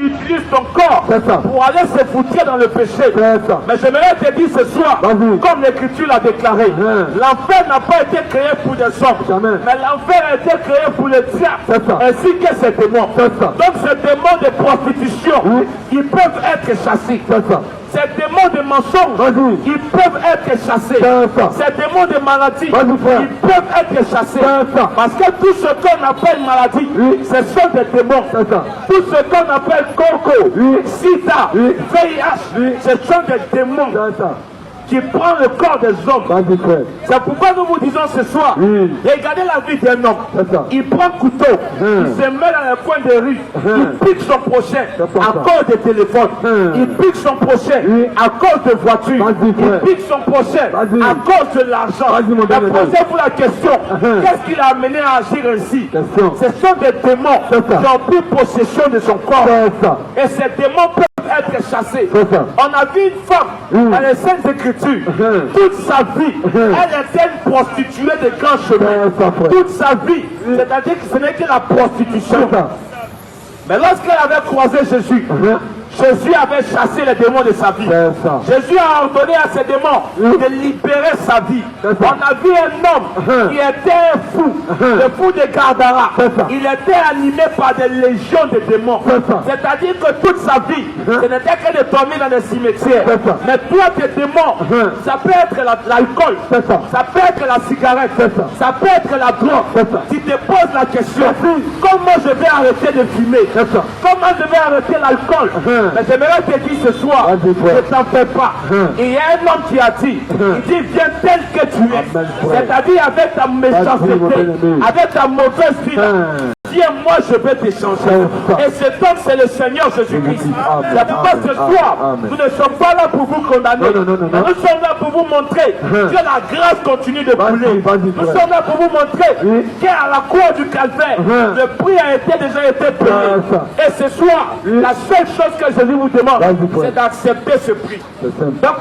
utilise ton corps pour aller se foutre dans le péché. Mais j'aimerais te dire ce soir, comme l'Écriture l'a déclaré, l'enfer n'a pas été créé pour des hommes, mais l'enfer a été créé pour les diables, ainsi que ces démons. Donc ces démons de prostitution, ils peuvent être chassés. Ces démons de mensonges, ils peuvent être chassés. Ces démons de maladie, ils peuvent être chassés. Parce que tout ce qu'on appelle maladie, ce sont des démons. Tout ce qu'on appelle coco, sida, VIH, ce sont des démons qui prend le corps des hommes. C'est pourquoi nous vous disons ce soir, regardez la vie d'un homme. Il prend un couteau, il se met dans le coin des rues, il pique son prochain à cause des téléphones, il pique son prochain à cause de voitures, il pique son prochain à cause de l'argent. Posez-vous la question, qu'est-ce qui l'a amené à agir ainsi? Ce sont des démons qui ont pris possession de son corps. Et ces démons peuvent être chassés. On a vu une femme dans les Saintes Écritures, toute sa vie, elle était une prostituée de grands chemins. Toute sa vie, c'est-à-dire que ce n'est que la prostitution. Mais lorsqu'elle avait croisé Jésus, Jésus avait chassé les démons de sa vie. Jésus a ordonné à ces démons de libérer sa vie. On a vu un homme qui était un fou, le fou de Gardara. Il était animé par des légions de démons. C'est-à-dire que toute sa vie, ce n'était que de dormir dans les cimetières. Mais toi, tes démons, ça peut être l'alcool, ça peut être la cigarette, ça peut être la drogue. Tu te poses la question, comment je vais arrêter de fumer? Comment je vais arrêter l'alcool? Mais j'aimerais te dire ce soir, ne t'en fais pas. Il y a un homme qui a dit, il dit, viens tel que tu es. C'est-à-dire avec ta méchanceté, avec ta mauvaise vie. Viens, moi je vais t'échanger. Et cet homme, c'est le Seigneur Jésus-Christ. C'est pourquoi ce soir, nous ne sommes pas là pour vous condamner. Nous sommes là pour vous montrer que la grâce continue de couler. Nous sommes là pour vous montrer qu'à la croix du calvaire, le prix a déjà été payé. Et ce soir, la seule chose que Jésus vous demande, c'est d'accepter ce prix. Donc,